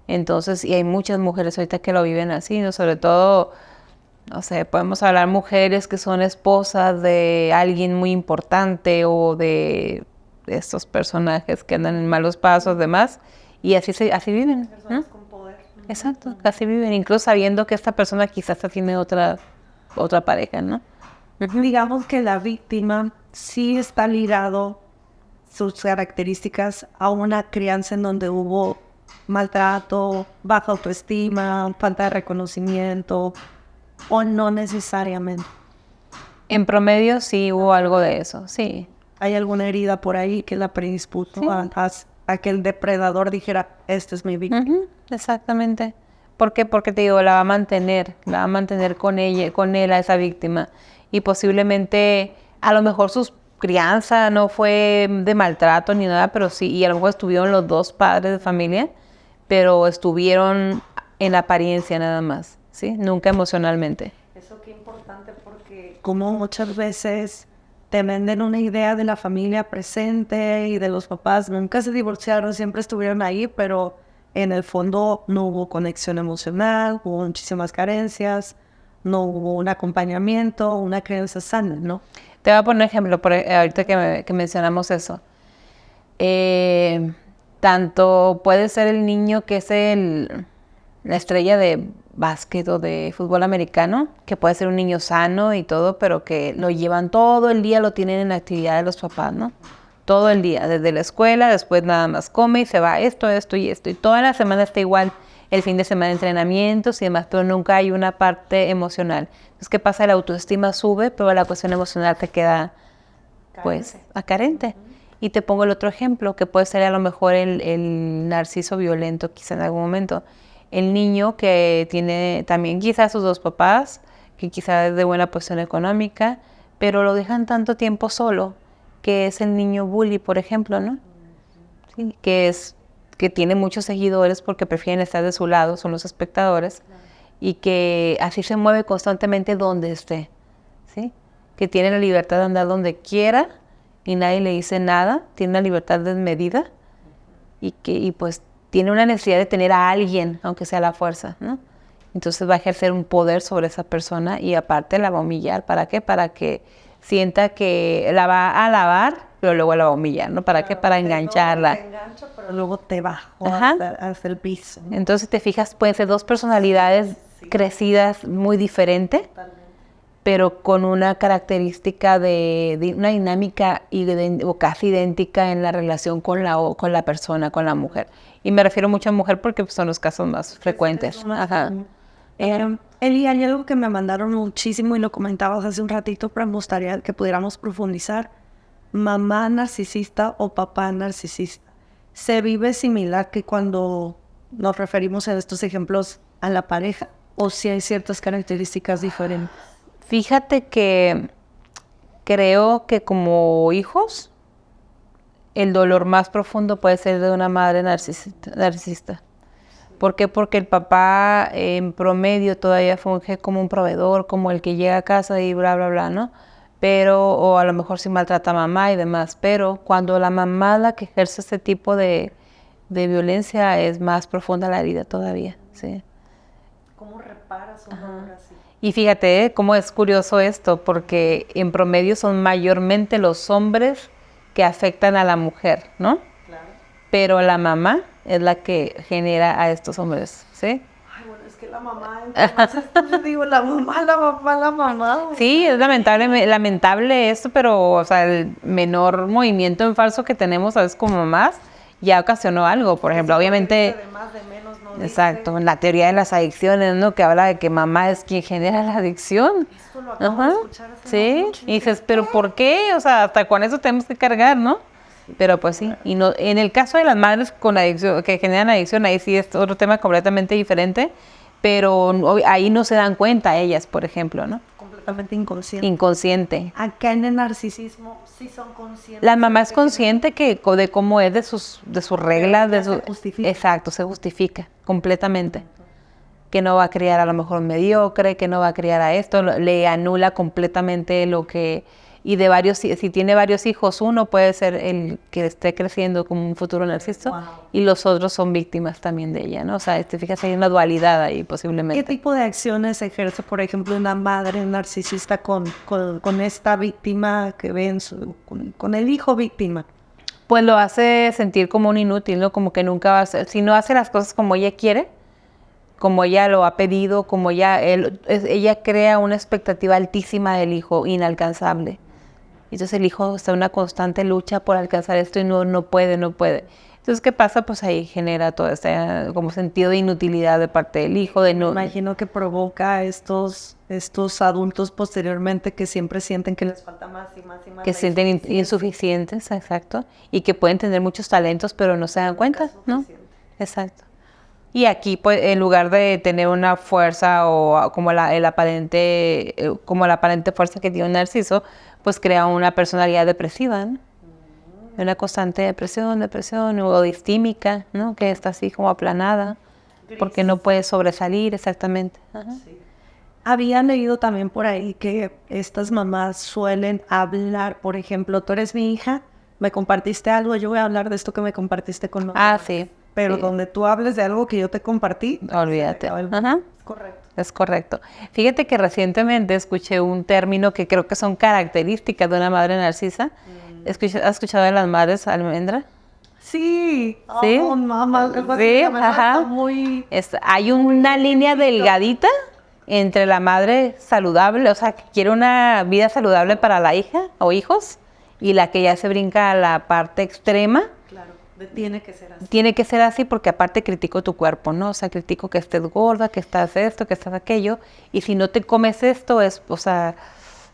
Entonces, y hay muchas mujeres ahorita que lo viven así, ¿no? Sobre todo, no sé, podemos hablar mujeres que son esposas de alguien muy importante o de estos personajes que andan en malos pasos, demás. Y así viven. Personas con poder. Exacto, así viven, incluso sabiendo que esta persona quizás tiene otra pareja, ¿no? Digamos que la víctima sí está ligado sus características a una crianza en donde hubo maltrato, baja autoestima, falta de reconocimiento, o no necesariamente? En promedio sí hubo algo de eso, sí. ¿Hay alguna herida por ahí que la predispuso Sí. a que el depredador dijera, este es mi víctima? Ujú, exactamente. ¿Por qué? Porque te digo, la va a mantener con ella, con él a esa víctima. Y posiblemente, a lo mejor su crianza no fue de maltrato ni nada, pero sí, y a lo mejor estuvieron los dos padres de familia, pero estuvieron en apariencia nada más, ¿sí? Nunca emocionalmente. Eso qué importante, porque como muchas veces te venden una idea de la familia presente y de los papás, nunca se divorciaron, siempre estuvieron ahí, pero en el fondo no hubo conexión emocional, hubo muchísimas carencias, no hubo un acompañamiento, una crianza sana, ¿no? Te voy a poner un ejemplo, ahorita que mencionamos eso. Tanto puede ser el niño que es la estrella de básquet o de fútbol americano, que puede ser un niño sano y todo, pero que lo llevan todo el día, lo tienen en la actividad de los papás, ¿no? Todo el día, desde la escuela, después nada más come y se va esto y esto, y toda la semana está igual, el fin de semana entrenamientos y demás, pero nunca hay una parte emocional. Entonces, ¿qué pasa? La autoestima sube, pero la cuestión emocional te queda, pues, carente. Y te pongo el otro ejemplo, que puede ser a lo mejor el narciso violento, quizá en algún momento. El niño que tiene también quizás sus dos papás, que quizás es de buena posición económica, pero lo dejan tanto tiempo solo, que es el niño bully, por ejemplo, ¿no? Sí, que tiene muchos seguidores porque prefieren estar de su lado, son los espectadores, y que así se mueve constantemente donde esté, ¿sí? Que tiene la libertad de andar donde quiera y nadie le dice nada, tiene una libertad desmedida y pues tiene una necesidad de tener a alguien, aunque sea a la fuerza, ¿no? Entonces va a ejercer un poder sobre esa persona y aparte la va a humillar. ¿Para qué? Para que sienta que la va a alabar, pero luego la va a humillar, ¿no? ¿Para qué? Para engancharla. Te engancho, pero luego te bajo Ajá. hasta el piso, ¿no? Entonces te fijas, pueden ser dos personalidades crecidas muy diferentes, pero con una característica de una dinámica o casi idéntica en la relación con la persona, con la mujer. Y me refiero mucho a mujer porque son los casos más frecuentes. Ajá. Eli, hay algo que me mandaron muchísimo y lo comentabas hace un ratito, pero me gustaría que pudiéramos profundizar. Mamá narcisista o papá narcisista. ¿Se vive similar que cuando nos referimos en estos ejemplos a la pareja? ¿O si hay ciertas características diferentes? Fíjate que creo que como hijos, el dolor más profundo puede ser de una madre narcisista. ¿Por qué? Porque el papá en promedio todavía funge como un proveedor, como el que llega a casa y bla, bla, bla, ¿no? Pero, o a lo mejor sí maltrata a mamá y demás, pero cuando la mamá la que ejerce este tipo de violencia es más profunda la herida todavía, ¿sí? ¿Cómo reparas un dolor así? Y fíjate cómo es curioso esto, porque en promedio son mayormente los hombres que afectan a la mujer, ¿no? Claro. Pero la mamá es la que genera a estos hombres, ¿sí? Ay, bueno, es que la mamá, entonces yo digo, la mamá. Sí, es lamentable esto, pero o sea, el menor movimiento en falso que tenemos a veces como mamás ya ocasionó algo. Por ejemplo, obviamente, De más, de menos, no exacto, en la teoría de las adicciones, ¿no? Que habla de que mamá es quien genera la adicción. Esto lo acabo de escuchar hace Sí, mucho. y dices, ¿pero por qué? O sea, hasta con eso tenemos que cargar, ¿no? Pero pues sí, y no, en el caso de las madres con adicción, que generan adicción, ahí sí es otro tema completamente diferente, pero ahí no se dan cuenta ellas, por ejemplo, ¿no? Completamente inconsciente. Inconsciente. Acá en el narcisismo sí son conscientes. La mamá es consciente de cómo es, de sus reglas, de su... Se justifica. Exacto, se justifica completamente. Que no va a criar a lo mejor mediocre, que no va a criar a esto, le anula completamente lo que... Y de varios, si tiene varios hijos, uno puede ser el que esté creciendo como un futuro narcisista, Wow. y los otros son víctimas también de ella, ¿no? O sea, fíjate, hay una dualidad ahí posiblemente. ¿Qué tipo de acciones ejerce, por ejemplo, una madre narcisista con esta víctima que ven, con el hijo víctima? Pues lo hace sentir como un inútil, ¿no? Como que nunca va a hacer, si no hace las cosas como ella quiere, como ella lo ha pedido, como ella crea una expectativa altísima del hijo, inalcanzable. Entonces el hijo está en una constante lucha por alcanzar esto y no puede. Entonces, ¿qué pasa? Pues ahí genera todo este como sentido de inutilidad de parte del hijo. De Me imagino que provoca estos adultos posteriormente que siempre sienten que les falta más y más y más. Que se sienten insuficientes, exacto. Y que pueden tener muchos talentos, pero no se dan cuenta, ¿no? Exacto. Y aquí, pues, en lugar de tener una fuerza o como la aparente fuerza que tiene un narciso, pues crea una personalidad depresiva, ¿no? Una constante depresión o distímica, ¿no? Que está así como aplanada, porque no puede sobresalir exactamente. Ajá. Sí. Había leído también por ahí que estas mamás suelen hablar, por ejemplo, tú eres mi hija, me compartiste algo, yo voy a hablar de esto que me compartiste con mamá. Ah, sí. Pero sí. donde tú hables de algo que yo te compartí, olvídate. Ajá. Es correcto. Es correcto. Fíjate que recientemente escuché un término que creo que son características de una madre narcisa. ¿Has escuchado de las madres almendra? Sí. Sí. Oh, mamá. Sí, ajá. Muy... Hay una línea delgadita entre la madre saludable, o sea, que quiere una vida saludable para la hija o hijos, y la que ya se brinca a la parte extrema. Claro, tiene que ser así. Tiene que ser así porque aparte critico tu cuerpo, ¿no? O sea, critico que estés gorda, que estás esto, que estás aquello, y si no te comes esto, o sea,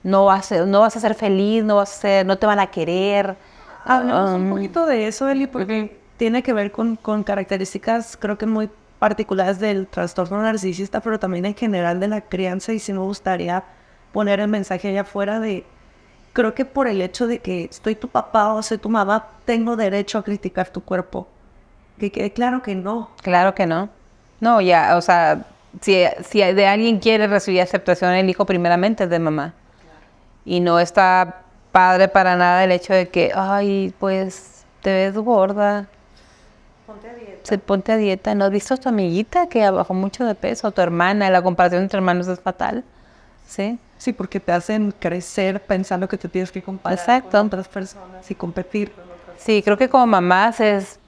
no vas a ser feliz, no te van a querer. Hablemos un poquito de eso, Eli, porque tiene que ver con características, creo que muy particulares del trastorno narcisista, pero también en general de la crianza, y sí me gustaría poner el mensaje allá afuera de, creo que por el hecho de que soy tu papá o soy tu mamá, tengo derecho a criticar tu cuerpo. Que quede claro que no. Claro que no. No, ya, o sea, si de alguien quiere recibir aceptación, el hijo primeramente es de mamá. Y no está padre para nada el hecho de que, ay, pues, te ves gorda. Ponte a dieta. Ponte a dieta. ¿No has visto a tu amiguita que bajó mucho de peso? O tu hermana, la comparación entre hermanos es fatal. ¿Sí? Sí, porque te hacen crecer pensando que te tienes que comparar Exacto. con otras personas y competir con otras personas. Sí, creo que como mamás es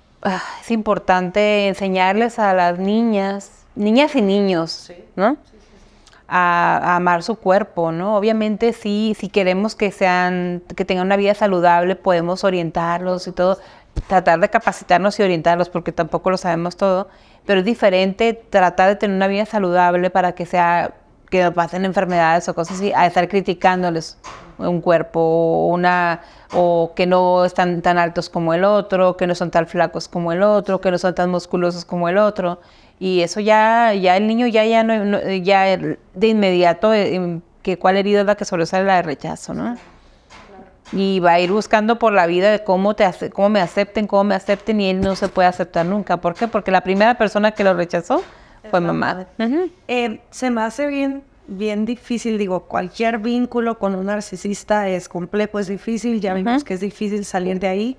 importante enseñarles a las niñas y niños, ¿no? A amar su cuerpo, ¿no? Obviamente sí, si queremos que tengan una vida saludable, podemos orientarlos y todo, tratar de capacitarnos y orientarlos porque tampoco lo sabemos todo, pero es diferente tratar de tener una vida saludable para que no pasen enfermedades o cosas así, a estar criticándoles un cuerpo o que no están tan altos como el otro, que no son tan flacos como el otro, que no son tan musculosos como el otro. Y eso ya el niño ya de inmediato, que cuál herida es la que sobresale, la de rechazo, ¿no? Claro. Y va a ir buscando por la vida de cómo me acepten, y él no se puede aceptar nunca. ¿Por qué? Porque la primera persona que lo rechazó fue mamá. Se me hace bien difícil, digo, cualquier vínculo con un narcisista es complejo, es difícil, ya vimos que es difícil salir de ahí.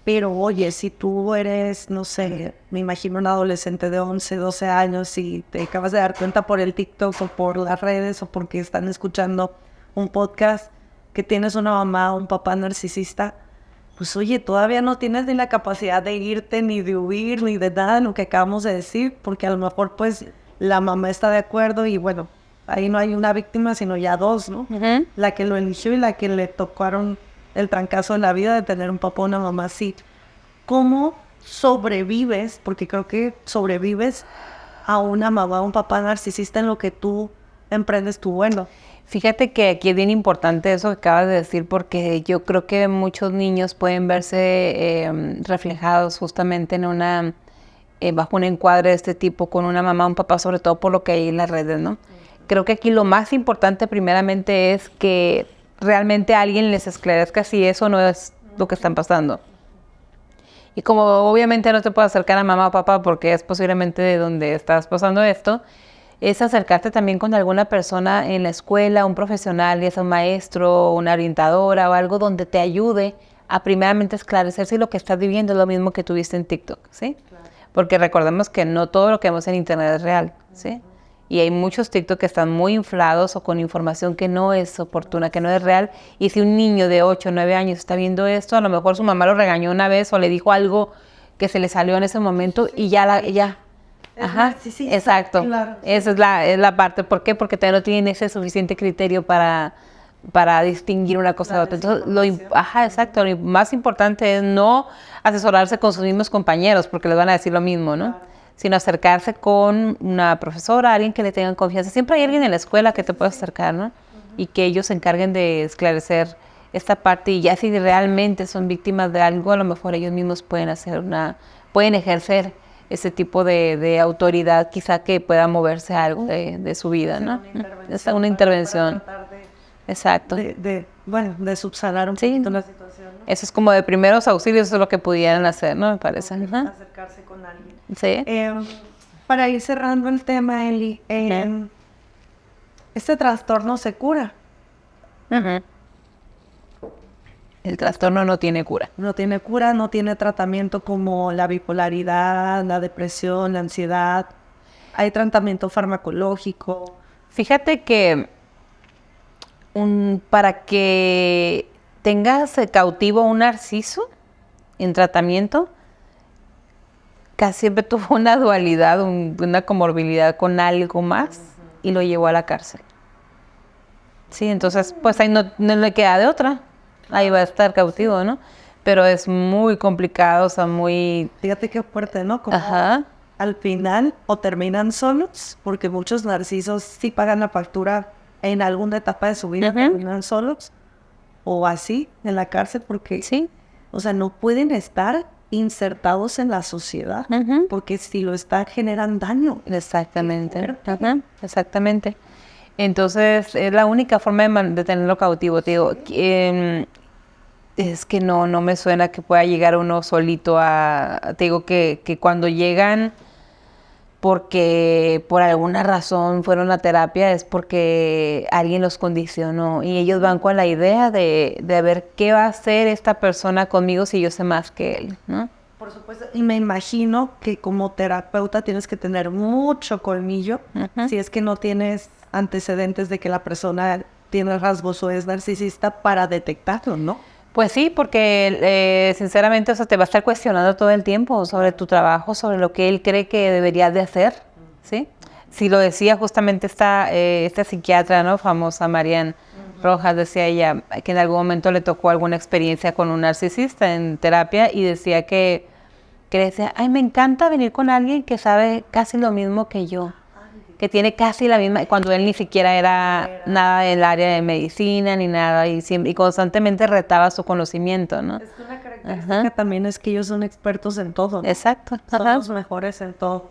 Pero oye, si tú eres, no sé, me imagino un adolescente de 11, 12 años y te acabas de dar cuenta por el TikTok o por las redes o porque están escuchando un podcast que tienes una mamá o un papá narcisista, pues oye, todavía no tienes ni la capacidad de irte, ni de huir, ni de nada de lo que acabamos de decir, porque a lo mejor pues la mamá está de acuerdo y bueno, ahí no hay una víctima, sino ya dos, ¿no? La que lo eligió y la que le tocaron el trancazo de la vida de tener un papá o una mamá así. ¿Cómo sobrevives? Porque creo que sobrevives a una mamá o un papá narcisista en lo que tú emprendes tu vuelo. Fíjate que aquí es bien importante eso que acabas de decir, porque yo creo que muchos niños pueden verse reflejados justamente en bajo un encuadre de este tipo, con una mamá o un papá, sobre todo por lo que hay en las redes, ¿no? Creo que aquí lo más importante primeramente es que realmente alguien les esclarezca si eso no es lo que están pasando. Y como obviamente no te puedes acercar a mamá o papá porque es posiblemente de donde estás pasando esto, es acercarte también con alguna persona en la escuela, un profesional, ya sea un maestro, una orientadora o algo donde te ayude a primeramente esclarecer si lo que estás viviendo es lo mismo que tuviste en TikTok, ¿sí? Claro. Porque recordemos que no todo lo que vemos en internet es real, ¿sí? Y hay muchos TikTok que están muy inflados o con información que no es oportuna, que no es real. Y si un niño de 8 o 9 años está viendo esto, a lo mejor su mamá lo regañó una vez o le dijo algo que se le salió en ese momento y ya. Ajá, sí, exacto. Claro. Esa es la parte. ¿Por qué? Porque todavía no tienen ese suficiente criterio para para distinguir una cosa de otra. Entonces, exacto, lo más importante es no asesorarse con sus mismos compañeros, porque les van a decir lo mismo, ¿no? Claro. Sino acercarse con una profesora, alguien que le tengan confianza. Siempre hay alguien en la escuela que te pueda acercar, ¿no? Y que ellos se encarguen de esclarecer esta parte, y ya si realmente son víctimas de algo, a lo mejor ellos mismos pueden ejercer ese tipo de autoridad, quizá que pueda moverse algo de su vida, ¿no? Es una intervención. Para exacto. De subsanar un poquito la situación, ¿no? Eso es como de primeros auxilios, eso es lo que pudieran hacer, ¿no? Me parece. Acercarse con alguien. Sí. Para ir cerrando el tema, Eli, ¿este trastorno se cura? El trastorno no tiene cura. No tiene cura, no tiene tratamiento como la bipolaridad, la depresión, la ansiedad. ¿Hay tratamiento farmacológico? Fíjate que para que tengas cautivo un narciso en tratamiento, casi siempre tuvo una dualidad, una comorbilidad con algo más y lo llevó a la cárcel. Sí, entonces pues ahí no le queda de otra. Ahí va a estar cautivo, ¿no? Pero es muy complicado, o sea, muy... Fíjate qué fuerte, ¿no? Como al final o terminan solos, porque muchos narcisos sí pagan la factura en alguna etapa de su vida, terminan solos, o así, en la cárcel, porque, o sea, no pueden estar insertados en la sociedad, porque si lo están generan daño. Exactamente. Exactamente. Entonces, es la única forma de tenerlo cautivo, te digo. Es que no me suena que pueda llegar uno solito te digo que cuando llegan porque por alguna razón fueron a terapia es porque alguien los condicionó y ellos van con la idea de ver qué va a hacer esta persona conmigo si yo sé más que él, ¿no? Por supuesto, y me imagino que como terapeuta tienes que tener mucho colmillo si es que no tienes antecedentes de que la persona tiene rasgos o es narcisista para detectarlo, ¿no? Pues sí, porque sinceramente, o sea, te va a estar cuestionando todo el tiempo sobre tu trabajo, sobre lo que él cree que deberías de hacer, ¿sí? Si lo decía justamente esta psiquiatra, ¿no? Famosa, Marian Rojas, decía ella que en algún momento le tocó alguna experiencia con un narcisista en terapia y decía que decía, ay, me encanta venir con alguien que sabe casi lo mismo que yo, que tiene casi la misma, cuando él ni siquiera era nada del área de medicina ni nada, y constantemente retaba su conocimiento, ¿no? Es que una característica también es que ellos son expertos en todo, ¿no? Exacto. Son los mejores en todo.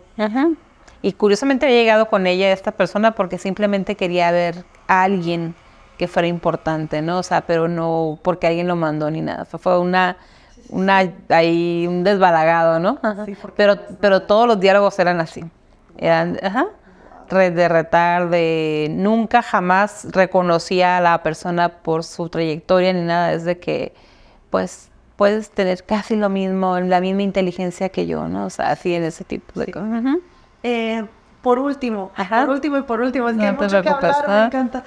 Y curiosamente había llegado con ella esta persona porque simplemente quería ver a alguien que fuera importante, ¿no? O sea, pero no porque alguien lo mandó ni nada. Fue ahí un desbalagado, ¿no? Sí, pero todos los diálogos eran así. Eran, de retar, nunca jamás reconocía a la persona por su trayectoria ni nada, es de que pues puedes tener casi lo mismo, la misma inteligencia que yo, ¿no? O sea, así en ese tipo de cosas. Por último, es que hay mucho que hablar, me encanta.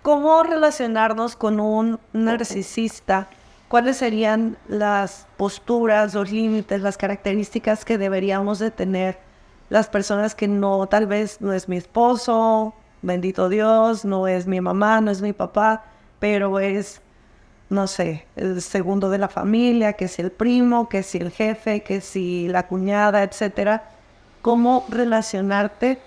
¿Cómo relacionarnos con un narcisista? ¿Cuáles serían las posturas, los límites, las características que deberíamos de tener las personas que tal vez no es mi esposo, bendito Dios, no es mi mamá, no es mi papá, pero es, no sé, el segundo de la familia, que es el primo, que es el jefe, que es la cuñada, etcétera? ¿Cómo relacionarte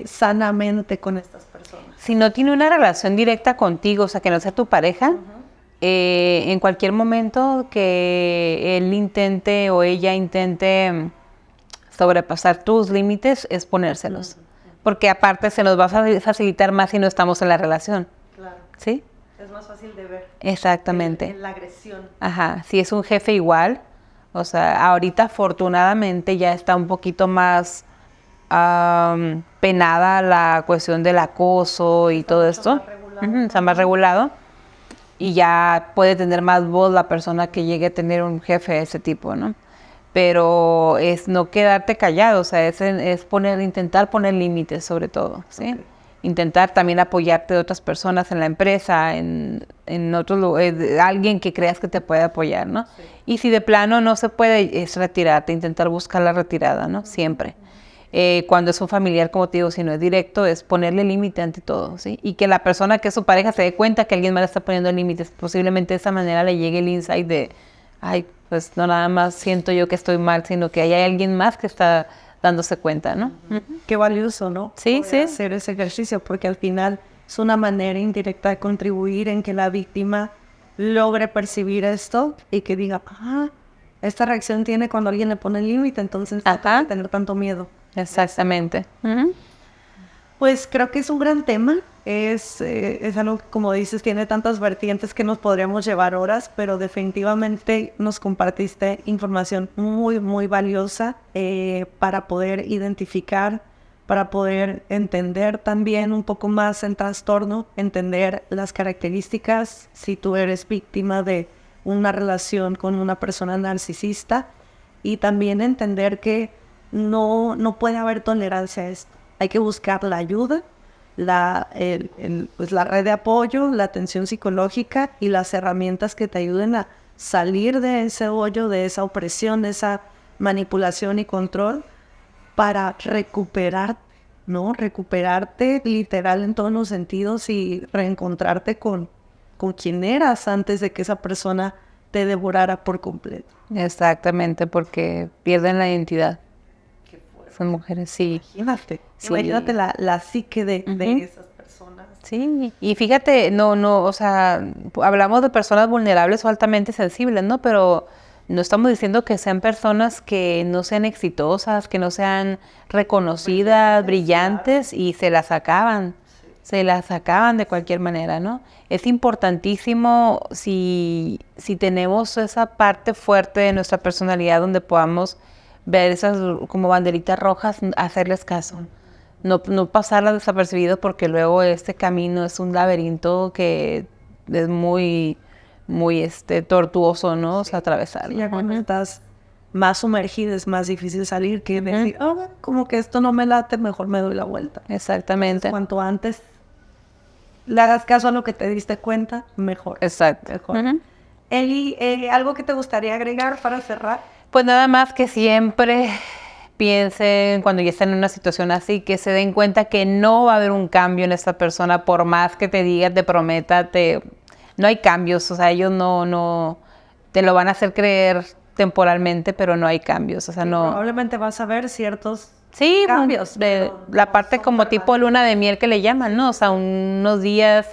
sanamente con estas personas? Si no tiene una relación directa contigo, o sea, que no sea tu pareja, en cualquier momento que él intente o ella intente sobrepasar tus límites, es ponérselos. Porque aparte se nos va a facilitar más si no estamos en la relación. Claro. ¿Sí? Es más fácil de ver. Exactamente. La agresión. Si es un jefe igual, o sea, ahorita afortunadamente ya está un poquito más penada la cuestión del acoso y todo esto. Está más regulado. Y ya puede tener más voz la persona que llegue a tener un jefe de ese tipo, ¿no? Pero es no quedarte callado, o sea, es intentar poner límites sobre todo, ¿sí? Okay. Intentar también apoyarte de otras personas en la empresa, en otros lugares, alguien que creas que te puede apoyar, ¿no? Sí. Y si de plano no se puede, es retirarte, intentar buscar la retirada, ¿no? Siempre. Cuando es un familiar, como te digo, si no es directo, es ponerle límite ante todo, ¿sí? Y que la persona que es su pareja se dé cuenta que alguien más le está poniendo límites. Posiblemente de esa manera le llegue el insight de, ay, pues no nada más siento yo que estoy mal, sino que hay alguien más que está dándose cuenta, ¿no? Qué valioso, ¿no? Sí, Poder sí. hacer ese ejercicio, porque al final es una manera indirecta de contribuir en que la víctima logre percibir esto y que diga, esta reacción tiene cuando alguien le pone límite, entonces no tengo que tener tanto miedo. Exactamente. Pues creo que es un gran tema, es algo que, como dices, tiene tantas vertientes que nos podríamos llevar horas, pero definitivamente nos compartiste información muy, muy valiosa para poder identificar, para poder entender también un poco más el trastorno, entender las características, si tú eres víctima de una relación con una persona narcisista, y también entender que no puede haber tolerancia a esto. Hay que buscar la ayuda, pues la red de apoyo, la atención psicológica y las herramientas que te ayuden a salir de ese hoyo, de esa opresión, de esa manipulación y control para recuperarte, ¿no? Recuperarte literal en todos los sentidos y reencontrarte con quien eras antes de que esa persona te devorara por completo. Exactamente, porque pierden la identidad. Son mujeres, sí. Imagínate la psique de esas personas. Sí, y fíjate, o sea, hablamos de personas vulnerables o altamente sensibles, ¿no? Pero no estamos diciendo que sean personas que no sean exitosas, que no sean reconocidas, brillantes, y se las acaban de cualquier manera, ¿no? Es importantísimo si tenemos esa parte fuerte de nuestra personalidad donde podamos ver esas como banderitas rojas, hacerles caso. No pasarlas desapercibido, porque luego este camino es un laberinto que es muy, muy tortuoso, ¿no? O sea, atravesarlo. Ya cuando estás más sumergido es más difícil salir que decir, como que esto no me late, mejor me doy la vuelta. Exactamente. Entonces, cuanto antes le hagas caso a lo que te diste cuenta, mejor. Exacto. Mejor. Eli, ¿algo que te gustaría agregar para cerrar? Pues nada más que siempre piensen, cuando ya estén en una situación así, que se den cuenta que no va a haber un cambio en esta persona, por más que te diga, te prometa, no hay cambios. O sea, ellos no te lo van a hacer creer temporalmente, pero no hay cambios. O sea, no. Probablemente vas a ver ciertos cambios. La parte como tipo luna de miel que le llaman, ¿no? O sea, unos días,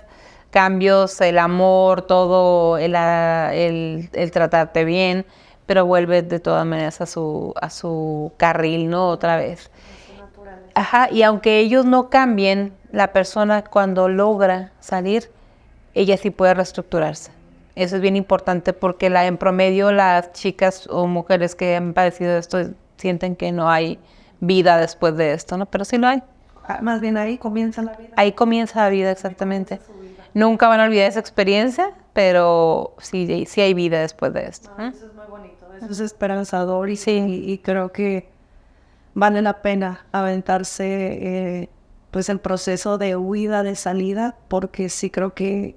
cambios, el amor, todo, el tratarte bien, pero vuelve de todas maneras a su carril, ¿no? Otra vez. Ajá, y aunque ellos no cambien, la persona cuando logra salir, ella sí puede reestructurarse. Eso es bien importante, porque en promedio las chicas o mujeres que han padecido esto sienten que no hay vida después de esto, ¿no? Pero sí lo hay. Más bien ahí comienza la vida. Ahí comienza la vida, exactamente. Nunca van a olvidar esa experiencia, pero sí hay vida después de esto. Eso es muy bonito. Eso es esperanzador y creo que vale la pena aventarse pues el proceso de huida, de salida, porque sí creo que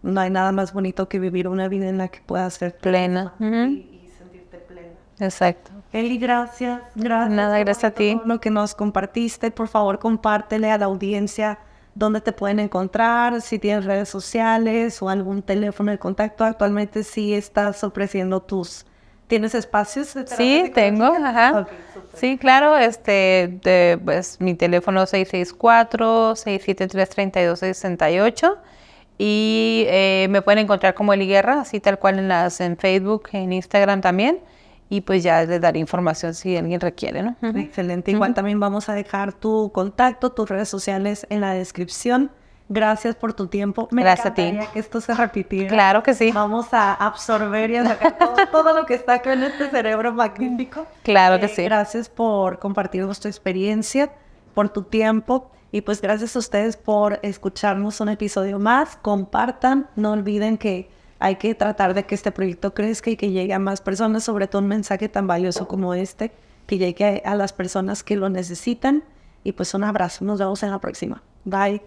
no hay nada más bonito que vivir una vida en la que puedas ser plena y sentirte plena. Exacto. Eli, gracias. Nada, gracias a ti. Por lo que nos compartiste. Por favor, compártele a la audiencia dónde te pueden encontrar, si tienes redes sociales o algún teléfono de contacto. Actualmente sí estás ofreciendo ¿Tienes espacios de terapia? Sí, tengo, ajá. Okay, sí, claro, pues mi teléfono es 664-673-3268 y me pueden encontrar como Eli Guerra, así tal cual en Facebook, en Instagram también, y pues ya les daré información si alguien requiere, ¿no? Excelente. Igual también vamos a dejar tu contacto, tus redes sociales en la descripción. Gracias por tu tiempo. Gracias a ti. Me encantaría que esto se repitiera. Claro que sí. Vamos a absorber y a sacar todo lo que está acá en este cerebro magnífico. Claro que sí. Gracias por compartirnos tu experiencia, por tu tiempo. Y pues gracias a ustedes por escucharnos un episodio más. Compartan. No olviden que hay que tratar de que este proyecto crezca y que llegue a más personas, sobre todo un mensaje tan valioso como este, que llegue a las personas que lo necesitan. Y pues un abrazo. Nos vemos en la próxima. Bye.